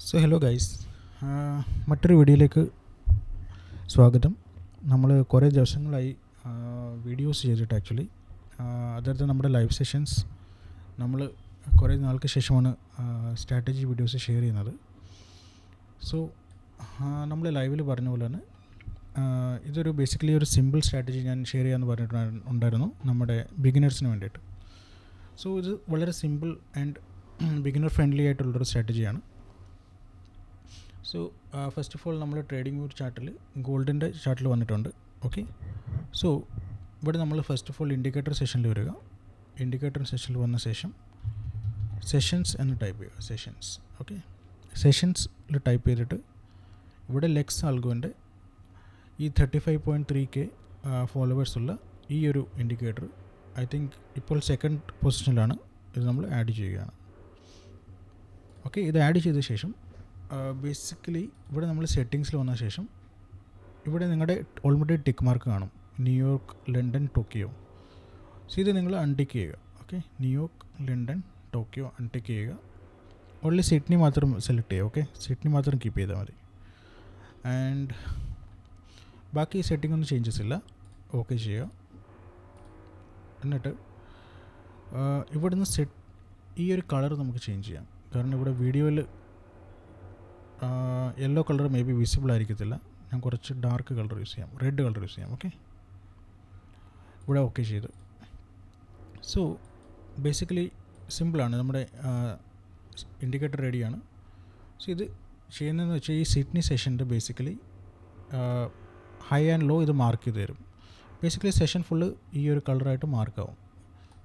So hello guys, മറ്റൊരു വീഡിയോയിലേക്ക് സ്വാഗതം. നമ്മൾ കുറേ ദിവസങ്ങളായി വീഡിയോസ് ചെയ്തിട്ട് ആക്ച്വലി അതായത് നമ്മുടെ ലൈവ് സെഷൻസ് നമ്മൾ കുറേ നാൾക്ക് ശേഷമാണ് സ്ട്രാറ്റജി വീഡിയോസ് ഷെയർ ചെയ്യുന്നത്. സോ നമ്മൾ ലൈവിൽ പറഞ്ഞ പോലെ തന്നെ ഇതൊരു ബേസിക്കലി ഒരു സിമ്പിൾ സ്ട്രാറ്റജി ഞാൻ ഷെയർ ചെയ്യാമെന്ന് പറഞ്ഞിട്ടുണ്ടായിരുന്നു നമ്മുടെ ബിഗിനേഴ്സിന് വേണ്ടിയിട്ട്. സോ ഇത് വളരെ സിമ്പിൾ ആൻഡ് ബിഗിനർ ഫ്രണ്ട്ലി ആയിട്ടുള്ളൊരു സ്ട്രാറ്റജിയാണ്. സോ ഫസ്റ്റ് ഓഫ് ഓൾ നമ്മൾ ട്രേഡിംഗ് വ്യൂ ചാർട്ടിൽ ഗോൾഡിൻ്റെ ചാർട്ടിൽ വന്നിട്ടുണ്ട്. ഓക്കെ, സോ ഇവിടെ നമ്മൾ ഫസ്റ്റ് ഓഫ് ഓൾ ഇൻഡിക്കേറ്റർ സെഷനിൽ വരിക. ഇൻഡിക്കേറ്റർ സെഷനിൽ വന്ന ശേഷം സെഷൻസ് എന്ന് ടൈപ്പ് ചെയ്യുക. സെഷൻസ്, ഓക്കെ, സെഷൻസിൽ ടൈപ്പ് ചെയ്തിട്ട് ഇവിടെ ലെക്സ് ആൽഗോൻ്റെ ഈ 35.3K ഫോളോവേഴ്സുള്ള ഈ ഒരു ഇൻഡിക്കേറ്റർ ഐ തിങ്ക് ഇപ്പോൾ സെക്കൻഡ് പൊസിഷനിലാണ്. ഇത് നമ്മൾ ആഡ് ചെയ്യുകയാണ്. ഓക്കെ, ഇത് ആഡ് ചെയ്ത ശേഷം ബേസിക്കലി ഇവിടെ നമ്മൾ സെറ്റിങ്സിൽ വന്ന ശേഷം ഇവിടെ നിങ്ങളുടെ ഓൾറെഡി ടിക്ക് മാർക്ക് കാണും, ന്യൂയോർക്ക്, ലണ്ടൻ, ടോക്കിയോ. സോ ഇത് നിങ്ങൾ അൺടിക്ക് ചെയ്യുക. ഓക്കെ, ന്യൂയോർക്ക്, ലണ്ടൻ, ടോക്കിയോ അൺടിക്ക് ചെയ്യുക. ഓൺലി സിഡ്നി മാത്രം സെലക്ട് ചെയ്യുക. ഓക്കെ, സിഡ്നി മാത്രം കീപ്പ് ചെയ്താൽ മതി. ആൻഡ് ബാക്കി സെറ്റിംഗ് ഒന്നും ചേഞ്ചസ് ഇല്ല. ഓക്കെ ചെയ്യുക. എന്നിട്ട് ഇവിടുന്ന് ഈ ഒരു കളർ നമുക്ക് ചേഞ്ച് ചെയ്യാം. കാരണം ഇവിടെ വീഡിയോയിൽ yellow colour may be visible ആയിരിക്കത്തില്ല. ഞാൻ കുറച്ച് ഡാർക്ക് കളർ യൂസ് ചെയ്യാം, റെഡ് കളർ യൂസ് ചെയ്യാം. ഓക്കെ, ഇവിടെ ഓക്കെ ചെയ്ത്. സോ ബേസിക്കലി സിമ്പിളാണ്, നമ്മുടെ ഇൻഡിക്കേറ്റർ റെഡിയാണ്. സോ ഇത് ചെയ്യുന്നതെന്ന് വെച്ചാൽ ഈ സിഡ്നി സെഷൻ്റെ ബേസിക്കലി ഹൈ ആൻഡ് ലോ ഇത് മാർക്ക് ചെയ്ത് തരും. ബേസിക്കലി സെഷൻ ഫുള്ള് ഈ ഒരു കളറായിട്ട് മാർക്കാവും.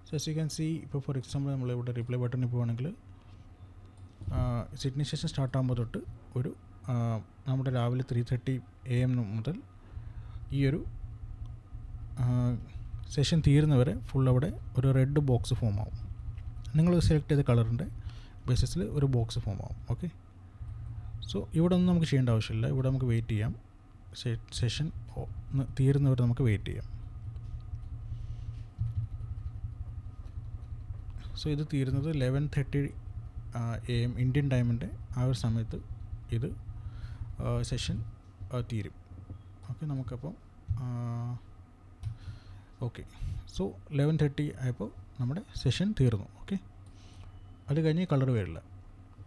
So as you can see, ഇപ്പോൾ ഫോർ എക്സാമ്പിൾ നമ്മളിവിടെ റിപ്ലൈ ബട്ടണിൽ പോവുകയാണെങ്കിൽ സിഡ്നി സെഷൻ സ്റ്റാർട്ട് ആകുമ്പോൾ തൊട്ട് ഒരു നമ്മുടെ രാവിലെ 3:30 AM മുതൽ ഈ ഒരു സെഷൻ തീരുന്നവരെ ഫുൾ അവിടെ ഒരു റെഡ് ബോക്സ് ഫോം ആവും. നിങ്ങൾ സെലക്ട് ചെയ്ത കളറിൻ്റെ ബേസിസിൽ ഒരു ബോക്സ് ഫോം ആവും. ഓക്കെ, സോ ഇവിടെ ഒന്നും നമുക്ക് ചെയ്യേണ്ട ആവശ്യമില്ല. ഇവിടെ നമുക്ക് വെയിറ്റ് ചെയ്യാം. സെഷൻ തീരുന്നവരെ നമുക്ക് വെയിറ്റ് ചെയ്യാം. സോ ഇത് തീരുന്നത് 11:30 AM ഇന്ത്യൻ ടൈമിൻ്റെ ആ ഒരു സമയത്ത് ഇത് സെഷൻ തീരും. ഓക്കെ, നമുക്കപ്പം ഓക്കെ, സോ 11:30 ആയപ്പോൾ നമ്മുടെ സെഷൻ തീർന്നു. ഓക്കെ, അത് കഴിഞ്ഞ് കളർ വരില്ല.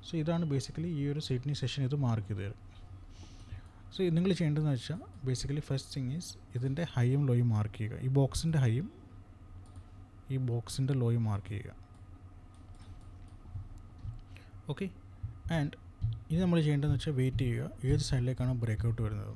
സോ ഇതാണ് ബേസിക്കലി ഈ ഒരു സിഡ്നി സെഷൻ ഇത് മാർക്ക് ചെയ്ത് തരും. സോ നിങ്ങൾ ചെയ്യേണ്ടതെന്ന് വെച്ചാൽ ബേസിക്കലി ഫസ്റ്റ് തിങ് ഈസ് ഇതിൻ്റെ ഹൈയും ലോയും മാർക്ക് ചെയ്യുക. ഈ ബോക്സിൻ്റെ ഹൈയും ഈ ബോക്സിൻ്റെ ലോയും മാർക്ക് ചെയ്യുക. ഓക്കെ, ആൻഡ് ഇത് നമ്മൾ ചെയ്യേണ്ടതെന്ന് വെച്ചാൽ വെയിറ്റ് ചെയ്യുക ഏത് സൈഡിലേക്കാണ് ബ്രേക്ക് ഔട്ട് വരുന്നത്.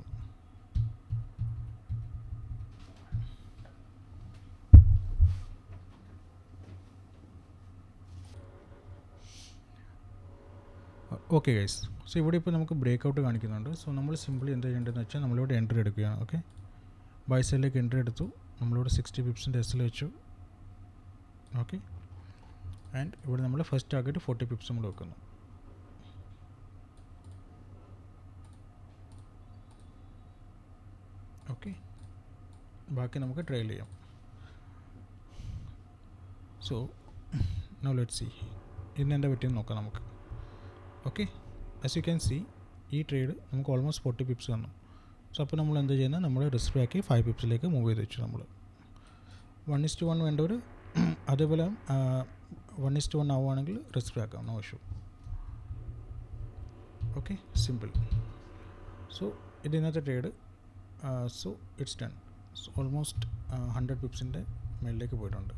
ഓക്കെ ഗൈസ്, സോ ഇവിടെ ഇപ്പോൾ നമുക്ക് ബ്രേക്ക് ഔട്ട് കാണിക്കുന്നുണ്ട്. സോ നമ്മൾ സിമ്പിളി എന്താ ചെയ്യേണ്ടതെന്ന് വെച്ചാൽ നമ്മളിവിടെ എൻട്രി എടുക്കുകയാണ്. ഓക്കെ, ബൈ സൈഡിലേക്ക് എൻട്രി എടുത്തു. നമ്മളിവിടെ 60 പിപ്സിൻ്റെ എസ്സിൽ വെച്ചു. ഓക്കെ, ആൻഡ് ഇവിടെ നമ്മൾ ഫസ്റ്റ് ടാർഗറ്റ് 40 പിപ്സ് നമ്മൾ വെക്കുന്നു. ഓക്കെ, ബാക്കി നമുക്ക് ട്രയൽ ചെയ്യാം. സോ നൗ ലെറ്റ്സ് സീ ഇന്ന് എന്താ പറ്റിയെന്ന് നോക്കാം നമുക്ക്. Okay, as you can C ഈ ട്രേഡ് നമുക്ക് ഓൾമോസ്റ്റ് 40 പിപ്സ് തന്നു. സോ അപ്പോൾ നമ്മൾ എന്താ ചെയ്യുന്നത്, നമ്മൾ റിസ്ക് ബാക്കി 5 പിപ്സിലേക്ക് മൂവ് ചെയ്ത് വെച്ചു. നമ്മൾ 1:1 വേണ്ടവർ അതേപോലെ 1:1 ആവുകയാണെങ്കിൽ റിസ്ക് ബാക്കാം, no issue. Okay, simple. So ഇത് ഇന്നത്തെ trade. So it's done. So almost 100 പിപ്സിൻ്റെ മേളിലേക്ക് പോയിട്ടുണ്ട്.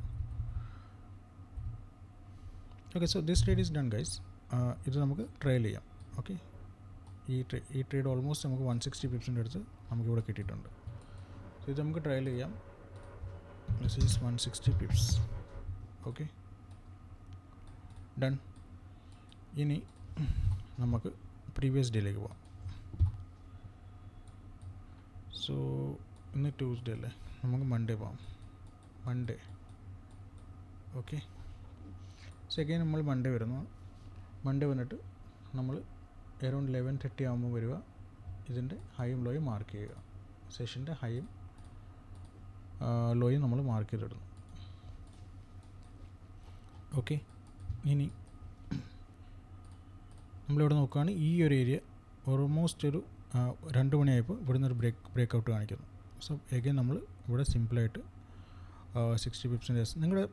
Okay, so this trade is done guys. ഇത് നമുക്ക് ട്രയൽ ചെയ്യാം. ഓക്കെ, ഈ ട്രേഡ് ഓൾമോസ്റ്റ് നമുക്ക് 160 പിപ്സിൻ്റെ അടുത്ത് നമുക്കിവിടെ കിട്ടിയിട്ടുണ്ട്. സോ ഇത് നമുക്ക് ട്രയൽ ചെയ്യാം. This is 160 pips. Okay, done. ഇനി നമുക്ക് പ്രീവിയസ് ഡേയിലേക്ക് പോകാം. സോ ഇന്ന് ട്യൂസ്ഡേ അല്ലേ, നമുക്ക് മൺഡേ പോകാം. മൺഡേ. ഓക്കെ, സെക്കൻഡ് നമ്മൾ മൺഡേ വരുന്നു. മൺഡേ വന്നിട്ട് നമ്മൾ അറൗണ്ട് 11:30 ആകുമ്പോൾ വരിക. ഇതിൻ്റെ ഹൈയും ലോയും മാർക്ക് ചെയ്യുക. സെഷൻ്റെ ഹൈയും ലോയും നമ്മൾ മാർക്ക് ചെയ്തിടുന്നു. ഓക്കെ, ഇനി നമ്മളിവിടെ നോക്കുകയാണ് ഈ ഒരു ഏരിയ ഓൾമോസ്റ്റ് ഒരു 2 മണിയായപ്പോൾ ഇവിടുന്ന് ഒരു ബ്രേക്ക് ഔട്ട് കാണിക്കുന്നു. സോ എഗെയിൻ നമ്മൾ ഇവിടെ സിമ്പിളായിട്ട് 60 പിപ്സിൻ്റെ നിങ്ങളുടെ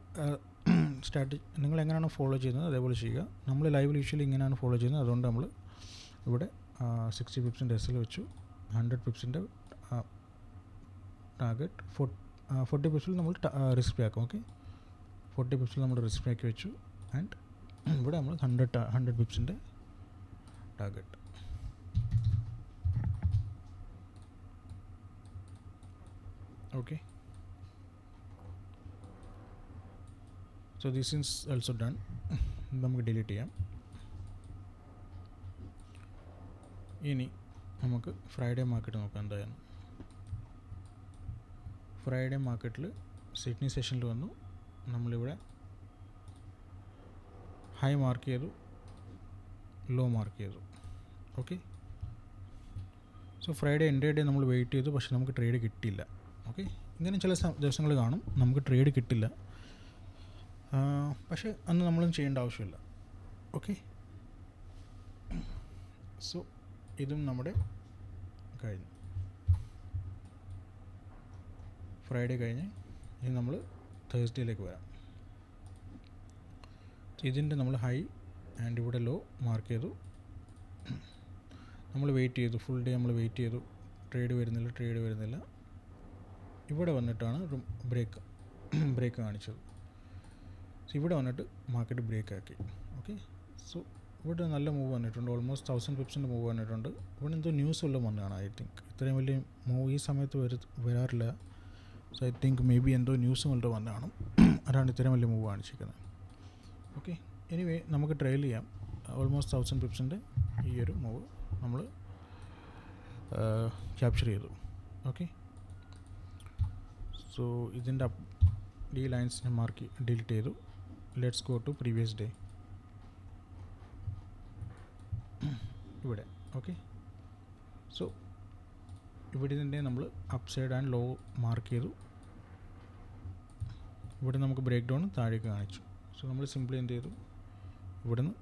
നിങ്ങൾ എങ്ങനെയാണ് ഫോളോ ചെയ്യുന്നത് അതേപോലെ ചെയ്യുക. നമ്മൾ ലൈവ് യൂഷ്വലി ഇങ്ങനെയാണ് ഫോളോ ചെയ്യുന്നത്. അതുകൊണ്ട് നമ്മൾ ഇവിടെ 60 പിപ്സിൻ്റെ എസ്സിൽ വെച്ചു. 100 പിപ്സിൻ്റെ ടാർഗറ്റ് 40 പിപ്സിൽ നമ്മൾ റിസ്ക് ആക്കും. ഓക്കെ, 40 പിപ്സിൽ നമ്മൾ റിസ്ക് ആക്കി വെച്ചു. ആൻഡ് ഇവിടെ നമ്മൾ 100 പിപ്സിൻ്റെ target. Okay, so this is also done. നമുക്ക് ഡിലീറ്റ് ചെയ്യാം. ഇനി നമുക്ക് ഫ്രൈഡേ മാർക്കറ്റ് നോക്കാം എന്തായാലും. ഫ്രൈഡേ മാർക്കറ്റിൽ സിഡ്നി സെഷനിൽ വന്നു. നമ്മളിവിടെ ഹൈ മാർക്ക് ചെയ്തു, ലോ മാർക്ക് ചെയ്തു. Okay, so Friday end day നമ്മൾ വെയിറ്റ് ചെയ്തു, പക്ഷെ നമുക്ക് ട്രേഡ് കിട്ടിയില്ല. ഓക്കെ, ഇങ്ങനെ ചില ദിവസങ്ങൾ കാണും നമുക്ക് ട്രേഡ് കിട്ടില്ല, പക്ഷേ അന്ന് നമ്മളൊന്നും ചെയ്യേണ്ട ആവശ്യമില്ല. ഓക്കെ, സോ ഇതും നമ്മുടെ കഴിഞ്ഞു. ഫ്രൈഡേ കഴിഞ്ഞ് ഇനി നമ്മൾ തേഴ്സ്ഡേയിലേക്ക് വരാം. ഇതിൻ്റെ നമ്മൾ ഹൈ ആൻഡ് ഇവിടെ ലോ മാർക്ക് ചെയ്തു. നമ്മൾ വെയിറ്റ് ചെയ്തു, ഫുൾ ഡേ നമ്മൾ വെയിറ്റ് ചെയ്തു. ട്രേഡ് വരുന്നില്ല. ഇവിടെ വന്നിട്ടാണ് ഒരു ബ്രേക്ക് കാണിച്ചത്. സോ ഇവിടെ വന്നിട്ട് മാർക്കറ്റ് ബ്രേക്ക് ആക്കി. ഓക്കെ, സോ ഇവിടെ നല്ല മൂവ് വന്നിട്ടുണ്ട്. ഓൾമോസ്റ്റ് 1000 പിപ്സിൻ്റെ മൂവ് വന്നിട്ടുണ്ട്. ഇവിടെ എന്തോ ന്യൂസ് വല്ലതും വന്നതാണ്. ഐ തിങ്ക് ഇത്രയും വലിയ മൂവ് ഈ സമയത്ത് വരാറില്ല. So I think maybe എന്തോ ന്യൂസ് വല്ലതും വന്നതാണ്, അതാണ് ഇത്രയും വലിയ മൂവ് കാണിച്ചിരിക്കുന്നത്. ഓക്കെ, എനിവേ നമുക്ക് ട്രെയിൽ ചെയ്യാം. ഓൾമോസ്റ്റ് 1000 പിപ്സിൻ്റെ ഈ ഒരു മൂവ് നമ്മൾ ക്യാപ്ചർ ചെയ്തു. ഓക്കെ, സോ ഇതിൻ്റെ ഡി ലൈൻസിനെ ഡിലീറ്റ് ചെയ്തു. Let's go to previous day. ഇവിടെ ഓക്കെ, സോ ഇവിടെ ഇതിൻ്റെ നമ്മൾ up side and low mark ചെയ്തു. ഇവിടെ നമുക്ക് ബ്രേക്ക് ഡൗൺ താഴേക്ക് കാണിച്ചു. സോ നമ്മൾ സിംപ്ലി എന്ത് ചെയ്തു, ഇവിടുന്ന്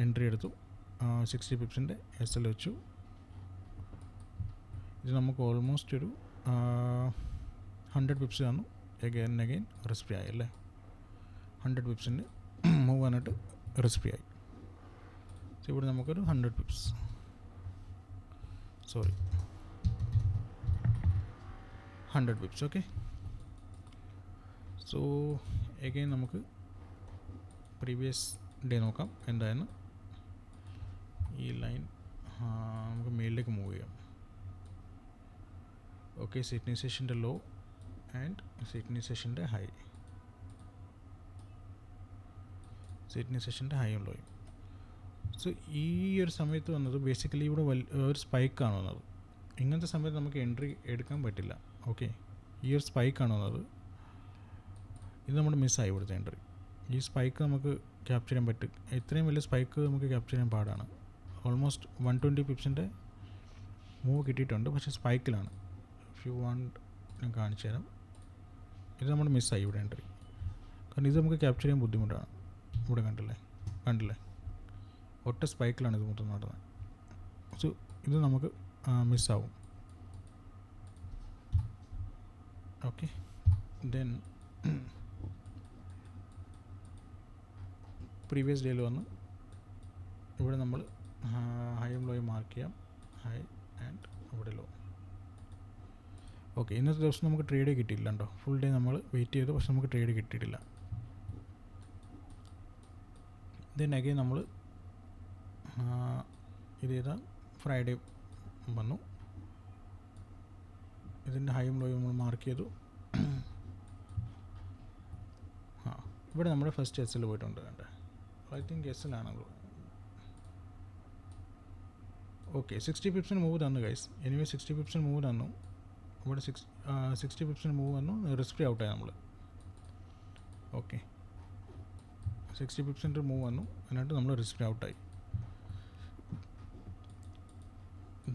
എൻട്രി എടുത്തു. 60 പിപ്സിൻ്റെ എസ് എൽ വെച്ചു. ഇത് നമുക്ക് ഓൾമോസ്റ്റ് ഒരു 100 പിപ്സ് തന്നു. അഗൈൻ റിസ്ക് ആയി അല്ലേ. 100 പിപ്സിൻ്റെ മൂവ് വന്നിട്ട് റിസ്ക് ആയി. സോ ഇവിടെ നമുക്കൊരു 100 pips, sorry 100 pips. Okay, so again നമുക്ക് പ്രീവിയസ് ഡേ നോക്കാം എന്തായിരുന്നു. ഈ ലൈൻ നമുക്ക് മേളിലേക്ക് മൂവ് ചെയ്യാം. ഓക്കെ, സിഡ്നി സെഷൻ്റെ ലോ ആൻഡ് സിഡ്നി സെഷൻ്റെ ഹൈ, സിഡ്നി സെഷൻ്റെ ഹൈയും ലോയും. സോ ഈ ഒരു സമയത്ത് വന്നത് ബേസിക്കലി ഇവിടെ ഒരു സ്പൈക്കാണ് വന്നത്. ഇങ്ങനത്തെ സമയത്ത് നമുക്ക് എൻട്രി എടുക്കാൻ പറ്റില്ല. ഓക്കെ, ഈ ഒരു സ്പൈക്കാണ് വന്നത്. ഇത് നമ്മുടെ മിസ്സായി ഇവിടുത്തെ എൻട്രി. ഈ സ്പൈക്ക് നമുക്ക് ക്യാപ്ചർ ചെയ്യാൻ പറ്റും. ഇത്രയും വലിയ സ്പൈക്ക് നമുക്ക് ക്യാപ്ചർ ചെയ്യാൻ പാടാണ്. ഓൾമോസ്റ്റ് 120 പിപ്സിൻ്റെ മൂവ് കിട്ടിയിട്ടുണ്ട്, പക്ഷേ സ്പൈക്കിലാണ്. ഇഫ് യു വാണ്ട് ഞാൻ കാണിച്ചു തരാം. ഇത് നമ്മൾ മിസ്സായി ഇവിടെ എൻട്രി, കാരണം ഇത് നമുക്ക് ക്യാപ്ചർ ചെയ്യാൻ ബുദ്ധിമുട്ടാണ്. ഇവിടെ കണ്ടില്ലേ ഒറ്റ സ്പൈക്കിലാണ് ഇത് മൊത്തം നടന്നത്. സോ ഇത് നമുക്ക് മിസ്സാവും. ഓക്കെ, ദെൻ പ്രീവിയസ് ഡേയിൽ വന്നു. ഇവിടെ നമ്മൾ ഹൈയും ലോയും മാർക്ക് ചെയ്യാം. ഹൈ ആൻഡ് ഇവിടെ ലോ. ഓക്കെ, ഇന്നത്തെ ദിവസം നമുക്ക് ട്രേഡ് കിട്ടിയില്ല കേട്ടോ. ഫുൾ ഡേ നമ്മൾ വെയിറ്റ് ചെയ്തു, പക്ഷെ നമുക്ക് ട്രേഡ് കിട്ടിയിട്ടില്ല. ദെൻ അഗൈൻ നമ്മൾ ഇത് ചെയ്താൽ ഫ്രൈഡേ വന്നു. ഇതിൻ്റെ ഹൈയും ലോയും നമ്മൾ മാർക്ക് ചെയ്തു. ഇവിടെ നമ്മുടെ ഫസ്റ്റ് എസ് എൽ പോയിട്ടുണ്ട് കണ്ടേ. ഐ തിങ്ക് എസ് എൽ ആണല്ലോ. ഓക്കെ, 60 പിപ്സിന് മൂവ് തന്നു ഗൈസ്. എനിവേ 60 പിപ്സിന് മൂവ് തന്നു. ഇവിടെ 60 പിപ്സിന് മൂവ് വന്നു. റിസ്ക് ഫ്രീ ഔട്ടായി നമ്മൾ. ഓക്കെ, 60 പിപ്സിൻ്റെ മൂവ് വന്നു, എന്നിട്ട് നമ്മൾ റിസ്ക് ഫ്രീ ഔട്ടായി.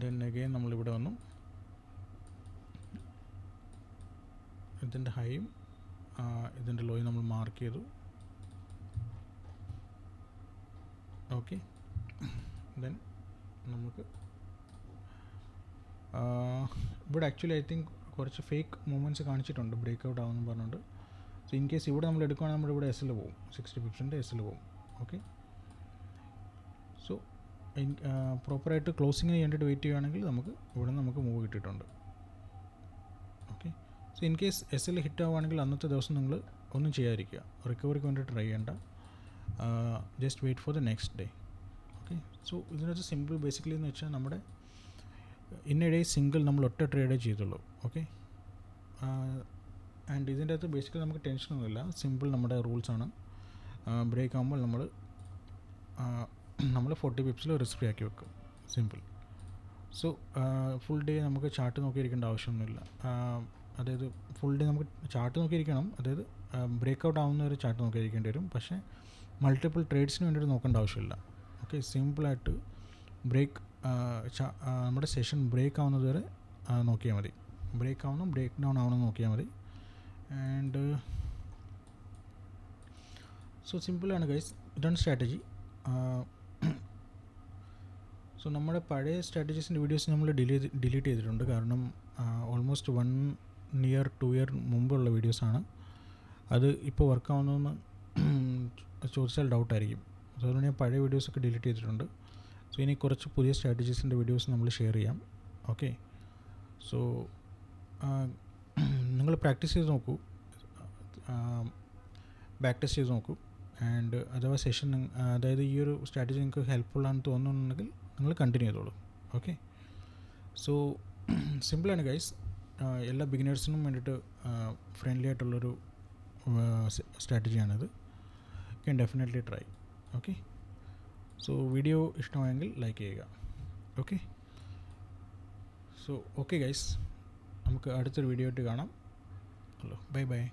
ദെൻ അഗെയിൻ നമ്മളിവിടെ വന്നു. ഇതിൻ്റെ ഹൈയും ഇതിൻ്റെ ലോയും നമ്മൾ മാർക്ക് ചെയ്തു. ഓക്കെ, ദെൻ നമുക്ക് ഇവിടെ ആക്ച്വലി ഐ തിങ്ക് കുറച്ച് ഫേക്ക് മൂവ്മെൻറ്റ്സ് കാണിച്ചിട്ടുണ്ട് ബ്രേക്ക് ഔട്ട് ആവുമെന്ന് പറഞ്ഞുകൊണ്ട്. സോ ഇൻ കേസ് ഇവിടെ നമ്മൾ എടുക്കുകയാണെങ്കിൽ നമ്മുടെ ഇവിടെ എസ്സിൽ പോകും, 60 പിപ്സിൻ്റെ എസ്സിൽ പോകും. ഓക്കെ, സോ പ്രോപ്പറായിട്ട് ക്ലോസിങ്ങിന് വേണ്ടിയിട്ട് വെയിറ്റ് ചെയ്യുകയാണെങ്കിൽ നമുക്ക് ഇവിടെ നമുക്ക് മൂവ് കിട്ടിയിട്ടുണ്ട്. ഓക്കെ, സോ ഇൻ കേസ് എസ്സിൽ ഹിറ്റ് ആവുകയാണെങ്കിൽ അന്നത്തെ ദിവസം നിങ്ങൾ ഒന്നും ചെയ്യാതിരിക്കുക, റിക്കവറിക്ക് വേണ്ടി ട്രൈ ചെയ്യേണ്ട, just wait for the next day. Okay, so ഇതിനകത്ത് സിമ്പിൾ ബേസിക്കലി എന്ന് വെച്ചാൽ നമ്മുടെ ഇൻ എ ഡേ സിംഗിൾ നമ്മൾ ഒറ്റ ട്രേഡേ ചെയ്തുള്ളൂ. ഓക്കെ, ആൻഡ് ഇതിൻ്റെ അകത്ത് ബേസിക്കലി നമുക്ക് ടെൻഷനൊന്നുമില്ല, സിമ്പിൾ നമ്മുടെ റൂൾസാണ്. ബ്രേക്ക് ആകുമ്പോൾ നമ്മൾ 40 പിപ്സിൽ റിസ്ക് ഫ്രീ ആക്കി വെക്കും, സിമ്പിൾ. സോ ഫുൾ ഡേ നമുക്ക് ചാർട്ട് നോക്കിയിരിക്കേണ്ട ആവശ്യമൊന്നുമില്ല. അതായത് ഫുൾ ഡേ നമുക്ക് ചാർട്ട് നോക്കിയിരിക്കണം, അതായത് ബ്രേക്ക് ഔട്ട് ആവുന്ന ഒരു ചാർട്ട് നോക്കിയിരിക്കേണ്ടി വരും. പക്ഷേ മൾട്ടിപ്പിൾ ട്രേഡ്സിന് വേണ്ടിയിട്ട് നോക്കേണ്ട ആവശ്യമില്ല. ഓക്കെ, സിമ്പിളായിട്ട് നമ്മുടെ സെഷൻ ബ്രേക്ക് ആവുന്നത് വരെ നോക്കിയാൽ മതി. ബ്രേക്ക് ആവണം, ബ്രേക്ക് ഡൗൺ ആവണം നോക്കിയാൽ മതി. ആൻഡ് സോ സിമ്പിളാണ് ഗൈസ്, ഇതാണ് സ്ട്രാറ്റജി. സോ നമ്മുടെ പഴയ സ്ട്രാറ്റജീസിൻ്റെ വീഡിയോസ് നമ്മൾ ഡിലീറ്റ് ചെയ്തിട്ടുണ്ട്, കാരണം ഓൾമോസ്റ്റ് 1 ഇയർ 2 ഇയർ മുമ്പുള്ള വീഡിയോസാണ്. അത് ഇപ്പോൾ വർക്കാവുന്നതെന്ന് ചോദിച്ചാൽ ഡൗട്ടായിരിക്കും. സോ അതുകൊണ്ട് ഞാൻ പഴയ വീഡിയോസൊക്കെ ഡിലീറ്റ് ചെയ്തിട്ടുണ്ട്. സോ ഇനി കുറച്ച് പുതിയ സ്ട്രാറ്റജീസിൻ്റെ വീഡിയോസ് നമ്മൾ ഷെയർ ചെയ്യാം. ഓക്കെ, സോ നിങ്ങൾ പ്രാക്ടീസ് ചെയ്ത് നോക്കൂ, ബാക്ക് ടെസ്റ്റ് ചെയ്ത് നോക്കൂ. ആൻഡ് അഥവാ സെഷൻ, അതായത് ഈ ഒരു സ്ട്രാറ്റജി നിങ്ങൾക്ക് ഹെൽപ്ഫുള്ളാണെന്ന് തോന്നുന്നുണ്ടെങ്കിൽ നിങ്ങൾ കണ്ടിന്യൂ ചെയ്തോളൂ. ഓക്കെ, സോ സിമ്പിളാണ് ഗൈസ്, എല്ലാ ബിഗിനേഴ്സിനും വേണ്ടിയിട്ട് ഫ്രണ്ട്ലി ആയിട്ടുള്ളൊരു സ്ട്രാറ്റജിയാണിത്. Can definitely try. Okay, so video ഇഷ്ടമായെങ്കിൽ ലൈക്ക് ചെയ്യുക. ഓക്കെ, സോ ഓക്കെ ഗൈസ്, നമുക്ക് അടുത്തൊരു വീഡിയോ ആയിട്ട് കാണാം. Hello, bye by.